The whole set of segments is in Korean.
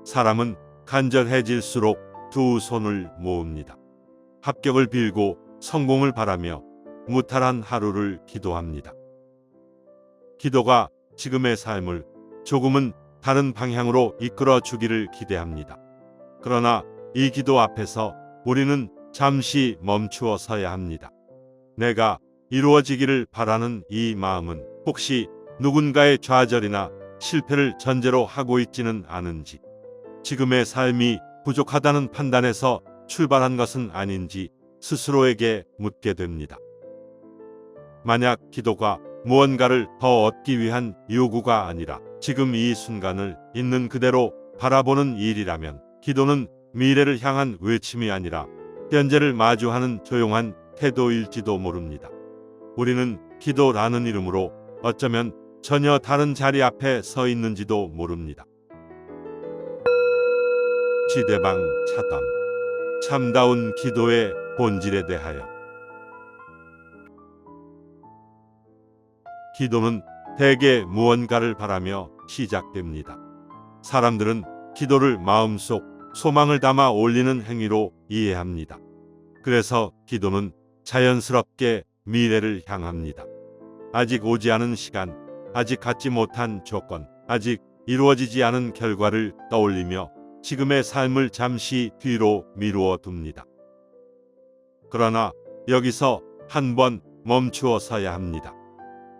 사람은 간절해질수록 두 손을 모읍니다. 합격을 빌고 성공을 바라며 무탈한 하루를 기도합니다. 기도가 지금의 삶을 조금은 다른 방향으로 이끌어 주기를 기대합니다. 그러나 이 기도 앞에서 우리는 잠시 멈추어 서야 합니다. 내가 이루어지기를 바라는 이 마음은 혹시 누군가의 좌절이나 실패를 전제로 하고 있지는 않은지, 지금의 삶이 부족하다는 판단에서 출발한 것은 아닌지 스스로에게 묻게 됩니다. 만약 기도가 무언가를 더 얻기 위한 요구가 아니라 지금 이 순간을 있는 그대로 바라보는 일이라면 기도는 미래를 향한 외침이 아니라 현재를 마주하는 조용한 태도일지도 모릅니다. 우리는 기도라는 이름으로 어쩌면 전혀 다른 자리 앞에 서 있는지도 모릅니다. 지대방 차담. 참다운 기도의 본질에 대하여. 기도는 대개 무언가를 바라며 시작됩니다. 사람들은 기도를 마음속 소망을 담아 올리는 행위로 이해합니다. 그래서 기도는 자연스럽게 미래를 향합니다. 아직 오지 않은 시간, 아직 갖지 못한 조건, 아직 이루어지지 않은 결과를 떠올리며 지금의 삶을 잠시 뒤로 미루어 둡니다. 그러나 여기서 한번 멈추어 서야 합니다.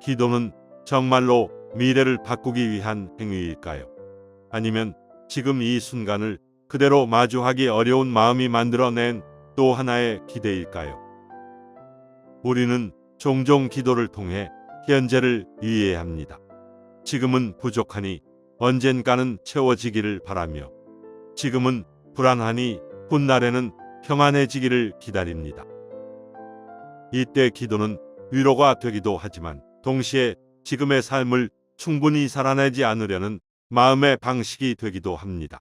기도는 정말로 미래를 바꾸기 위한 행위일까요? 아니면 지금 이 순간을 그대로 마주하기 어려운 마음이 만들어낸 또 하나의 기대일까요? 우리는 종종 기도를 통해 현재를 이해합니다. 지금은 부족하니 언젠가는 채워지기를 바라며, 지금은 불안하니 훗날에는 평안해지기를 기다립니다. 이때 기도는 위로가 되기도 하지만 동시에 지금의 삶을 충분히 살아내지 않으려는 마음의 방식이 되기도 합니다.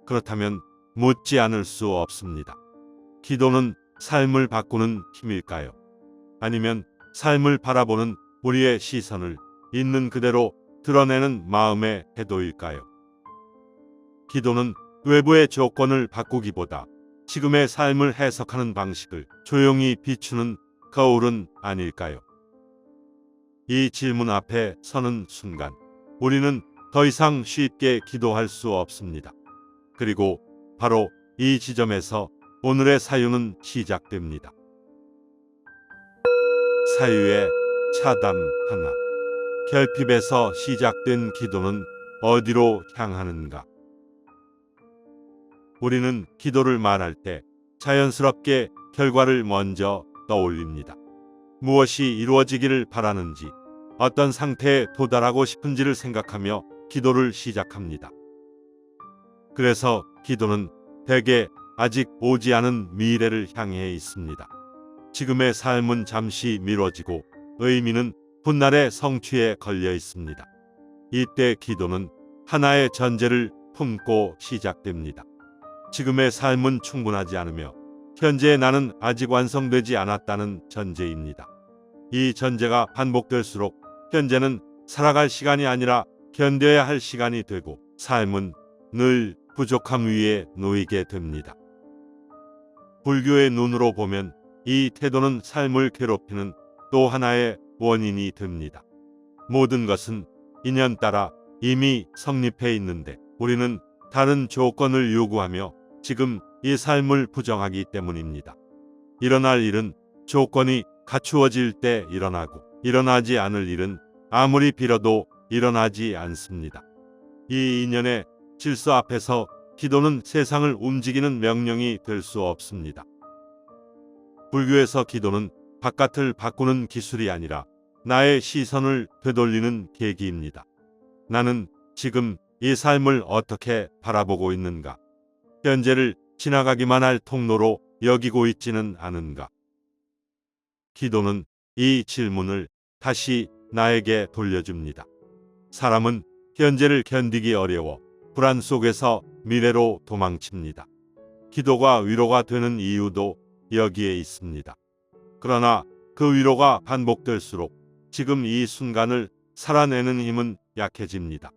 그렇다면 묻지 않을 수 없습니다. 기도는 삶을 바꾸는 힘일까요? 아니면 삶을 바라보는 우리의 시선을 있는 그대로 드러내는 마음의 태도일까요? 기도는 외부의 조건을 바꾸기보다 지금의 삶을 해석하는 방식을 조용히 비추는 거울은 아닐까요? 이 질문 앞에 서는 순간 우리는 더 이상 쉽게 기도할 수 없습니다. 그리고 바로 이 지점에서 오늘의 사유는 시작됩니다. 사유의 차담 하나. 결핍에서 시작된 기도는 어디로 향하는가? 우리는 기도를 말할 때 자연스럽게 결과를 먼저 떠올립니다. 무엇이 이루어지기를 바라는지, 어떤 상태에 도달하고 싶은지를 생각하며 기도를 시작합니다. 그래서 기도는 대개 아직 오지 않은 미래를 향해 있습니다. 지금의 삶은 잠시 미뤄지고 의미는 훗날의 성취에 걸려 있습니다. 이때 기도는 하나의 전제를 품고 시작됩니다. 지금의 삶은 충분하지 않으며 현재의 나는 아직 완성되지 않았다는 전제입니다. 이 전제가 반복될수록 현재는 살아갈 시간이 아니라 견뎌야 할 시간이 되고 삶은 늘 부족함 위에 놓이게 됩니다. 불교의 눈으로 보면 이 태도는 삶을 괴롭히는 또 하나의 원인이 됩니다. 모든 것은 인연 따라 이미 성립해 있는데 우리는 다른 조건을 요구하며 지금 이 삶을 부정하기 때문입니다. 일어날 일은 조건이 갖추어질 때 일어나고 일어나지 않을 일은 아무리 빌어도 일어나지 않습니다. 이 인연의 질서 앞에서 기도는 세상을 움직이는 명령이 될 수 없습니다. 불교에서 기도는 바깥을 바꾸는 기술이 아니라 나의 시선을 되돌리는 계기입니다. 나는 지금 이 삶을 어떻게 바라보고 있는가? 현재를 지나가기만 할 통로로 여기고 있지는 않은가? 기도는 이 질문을 다시 나에게 돌려줍니다. 사람은 현재를 견디기 어려워 불안 속에서 미래로 도망칩니다. 기도가 위로가 되는 이유도 여기에 있습니다. 그러나 그 위로가 반복될수록 지금 이 순간을 살아내는 힘은 약해집니다.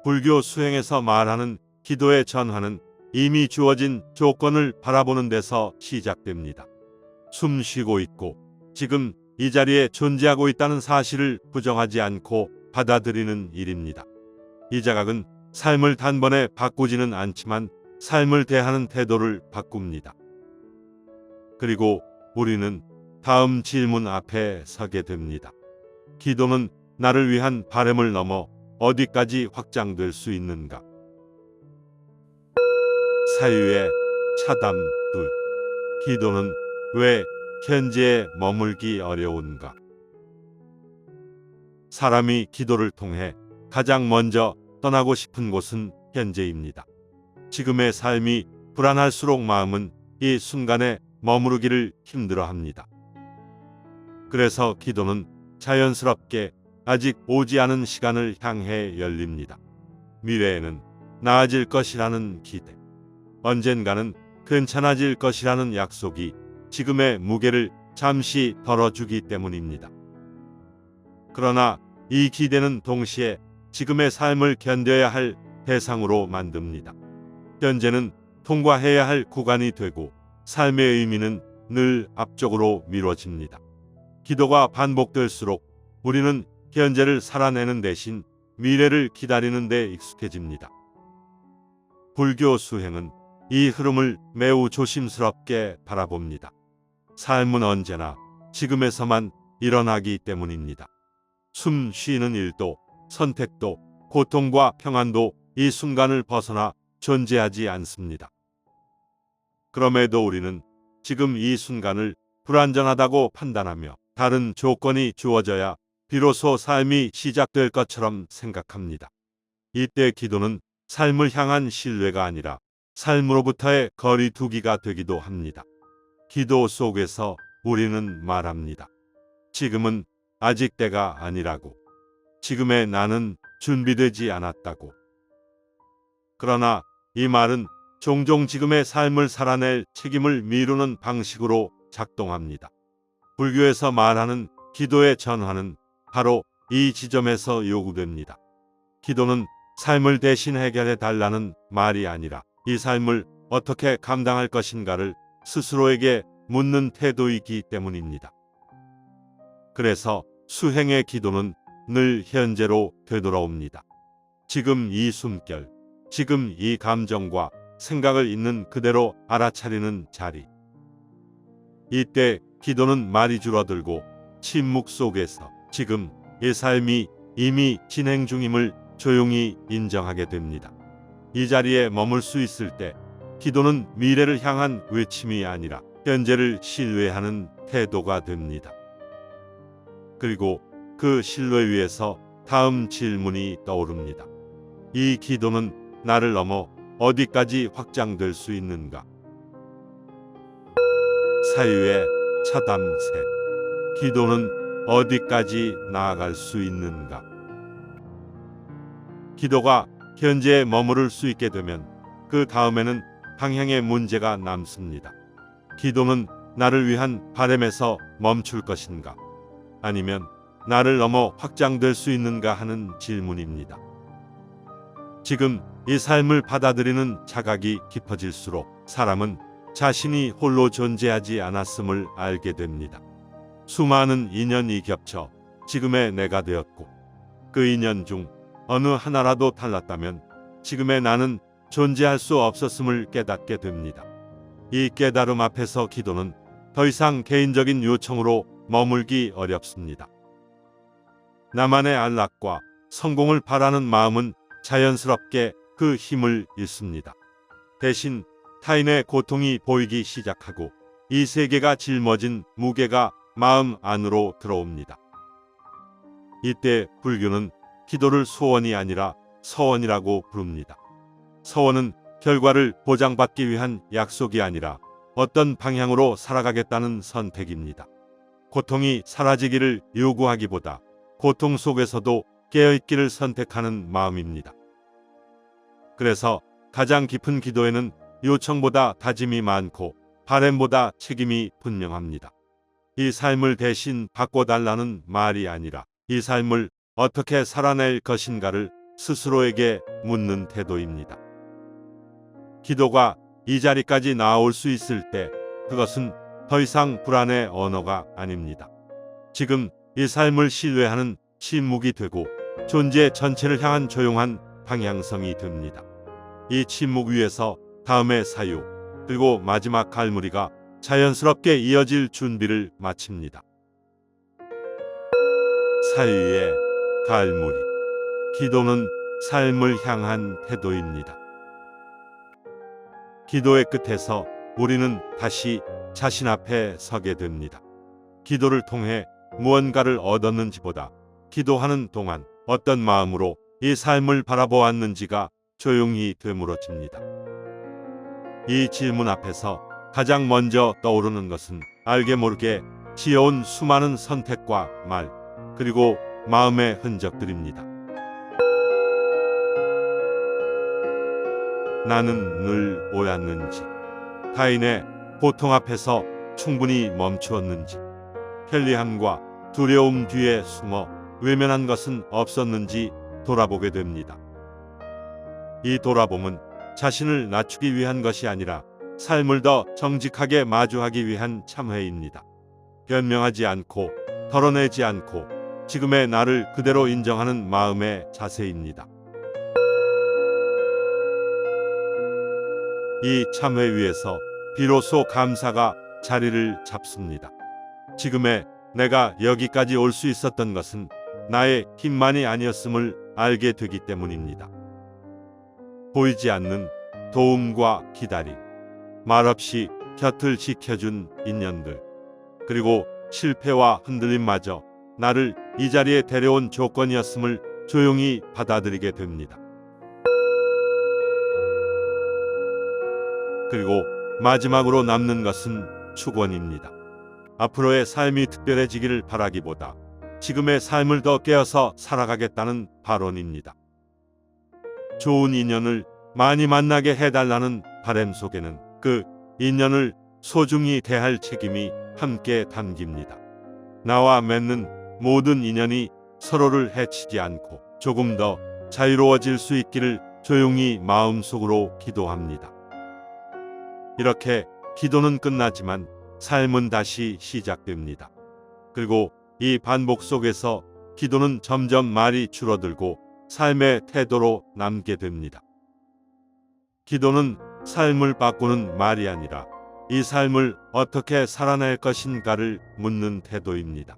불교 수행에서 말하는 기도의 전환은 이미 주어진 조건을 바라보는 데서 시작됩니다. 숨 쉬고 있고 지금 이 자리에 존재하고 있다는 사실을 부정하지 않고 받아들이는 일입니다. 이 자각은 삶을 단번에 바꾸지는 않지만 삶을 대하는 태도를 바꿉니다. 그리고 우리는 다음 질문 앞에 서게 됩니다. 기도는 나를 위한 바램을 넘어 어디까지 확장될 수 있는가? 사유의 차담 둘. 기도는 왜 현재에 머물기 어려운가? 사람이 기도를 통해 가장 먼저 떠나고 싶은 곳은 현재입니다. 지금의 삶이 불안할수록 마음은 이 순간에 머무르기를 힘들어합니다. 그래서 기도는 자연스럽게 아직 오지 않은 시간을 향해 열립니다. 미래에는 나아질 것이라는 기대, 언젠가는 괜찮아질 것이라는 약속이 지금의 무게를 잠시 덜어주기 때문입니다. 그러나 이 기대는 동시에 지금의 삶을 견뎌야 할 대상으로 만듭니다. 현재는 통과해야 할 구간이 되고 삶의 의미는 늘 앞쪽으로 미뤄집니다. 기도가 반복될수록 우리는 현재를 살아내는 대신 미래를 기다리는 데 익숙해집니다. 불교 수행은 이 흐름을 매우 조심스럽게 바라봅니다. 삶은 언제나 지금에서만 일어나기 때문입니다. 숨 쉬는 일도, 선택도, 고통과 평안도 이 순간을 벗어나 존재하지 않습니다. 그럼에도 우리는 지금 이 순간을 불완전하다고 판단하며 다른 조건이 주어져야 비로소 삶이 시작될 것처럼 생각합니다. 이때 기도는 삶을 향한 신뢰가 아니라 삶으로부터의 거리두기가 되기도 합니다. 기도 속에서 우리는 말합니다. 지금은 아직 때가 아니라고. 지금의 나는 준비되지 않았다고. 그러나 이 말은 종종 지금의 삶을 살아낼 책임을 미루는 방식으로 작동합니다. 불교에서 말하는 기도의 전환은 바로 이 지점에서 요구됩니다. 기도는 삶을 대신 해결해 달라는 말이 아니라 이 삶을 어떻게 감당할 것인가를 스스로에게 묻는 태도이기 때문입니다. 그래서 수행의 기도는 늘 현재로 되돌아옵니다. 지금 이 숨결, 지금 이 감정과 생각을 있는 그대로 알아차리는 자리. 이때 기도는 말이 줄어들고 침묵 속에서 지금 이 삶이 이미 진행 중임을 조용히 인정하게 됩니다. 이 자리에 머물 수 있을 때 기도는 미래를 향한 외침이 아니라 현재를 신뢰하는 태도가 됩니다. 그리고 그 신뢰 위에서 다음 질문이 떠오릅니다. 이 기도는 나를 넘어 어디까지 확장될 수 있는가? 사유의 차담세. 기도는 어디까지 나아갈 수 있는가? 기도가 현재에 머무를 수 있게 되면 그 다음에는 방향의 문제가 남습니다. 기도는 나를 위한 바램에서 멈출 것인가? 아니면 나를 넘어 확장될 수 있는가 하는 질문입니다. 지금 이 삶을 받아들이는 자각이 깊어질수록 사람은 자신이 홀로 존재하지 않았음을 알게 됩니다. 수많은 인연이 겹쳐 지금의 내가 되었고 그 인연 중 어느 하나라도 달랐다면 지금의 나는 존재할 수 없었음을 깨닫게 됩니다. 이 깨달음 앞에서 기도는 더 이상 개인적인 요청으로 머물기 어렵습니다. 나만의 안락과 성공을 바라는 마음은 자연스럽게 그 힘을 잃습니다. 대신 타인의 고통이 보이기 시작하고 이 세계가 짊어진 무게가 마음 안으로 들어옵니다. 이때 불교는 기도를 소원이 아니라 서원이라고 부릅니다. 서원은 결과를 보장받기 위한 약속이 아니라 어떤 방향으로 살아가겠다는 선택입니다. 고통이 사라지기를 요구하기보다 고통 속에서도 깨어있기를 선택하는 마음입니다. 그래서 가장 깊은 기도에는 요청보다 다짐이 많고 바램보다 책임이 분명합니다. 이 삶을 대신 바꿔달라는 말이 아니라 이 삶을 어떻게 살아낼 것인가를 스스로에게 묻는 태도입니다. 기도가 이 자리까지 나아올 수 있을 때 그것은 더 이상 불안의 언어가 아닙니다. 지금 이 삶을 신뢰하는 침묵이 되고 존재 전체를 향한 조용한 방향성이 됩니다. 이 침묵 위에서 다음의 사유 그리고 마지막 갈무리가 자연스럽게 이어질 준비를 마칩니다. 사유의 갈무리. 기도는 삶을 향한 태도입니다. 기도의 끝에서 우리는 다시 자신 앞에 서게 됩니다. 기도를 통해 무언가를 얻었는지보다 기도하는 동안 어떤 마음으로 이 삶을 바라보았는지가 조용히 되물어집니다. 이 질문 앞에서 가장 먼저 떠오르는 것은 알게 모르게 지어온 수많은 선택과 말, 그리고 마음의 흔적들입니다. 나는 늘 옳았는지, 타인의 고통 앞에서 충분히 멈추었는지, 편리함과 두려움 뒤에 숨어 외면한 것은 없었는지 돌아보게 됩니다. 이 돌아봄은 자신을 낮추기 위한 것이 아니라 삶을 더 정직하게 마주하기 위한 참회입니다. 변명하지 않고 덜어내지 않고 지금의 나를 그대로 인정하는 마음의 자세입니다. 이 참회 위에서 비로소 감사가 자리를 잡습니다. 지금의 내가 여기까지 올 수 있었던 것은 나의 힘만이 아니었음을 알게 되기 때문입니다. 보이지 않는 도움과 기다림, 말없이 곁을 지켜준 인연들, 그리고 실패와 흔들림마저 나를 이 자리에 데려온 조건이었음을 조용히 받아들이게 됩니다. 그리고 마지막으로 남는 것은 축원입니다. 앞으로의 삶이 특별해지기를 바라기보다 지금의 삶을 더 깨어서 살아가겠다는 발언입니다. 좋은 인연을 많이 만나게 해달라는 바람 속에는 그 인연을 소중히 대할 책임이 함께 담깁니다. 나와 맺는 모든 인연이 서로를 해치지 않고 조금 더 자유로워질 수 있기를 조용히 마음속으로 기도합니다. 이렇게 기도는 끝나지만 삶은 다시 시작됩니다. 그리고 이 반복 속에서 기도는 점점 말이 줄어들고 삶의 태도로 남게 됩니다. 기도는 삶을 바꾸는 말이 아니라 이 삶을 어떻게 살아낼 것인가를 묻는 태도입니다.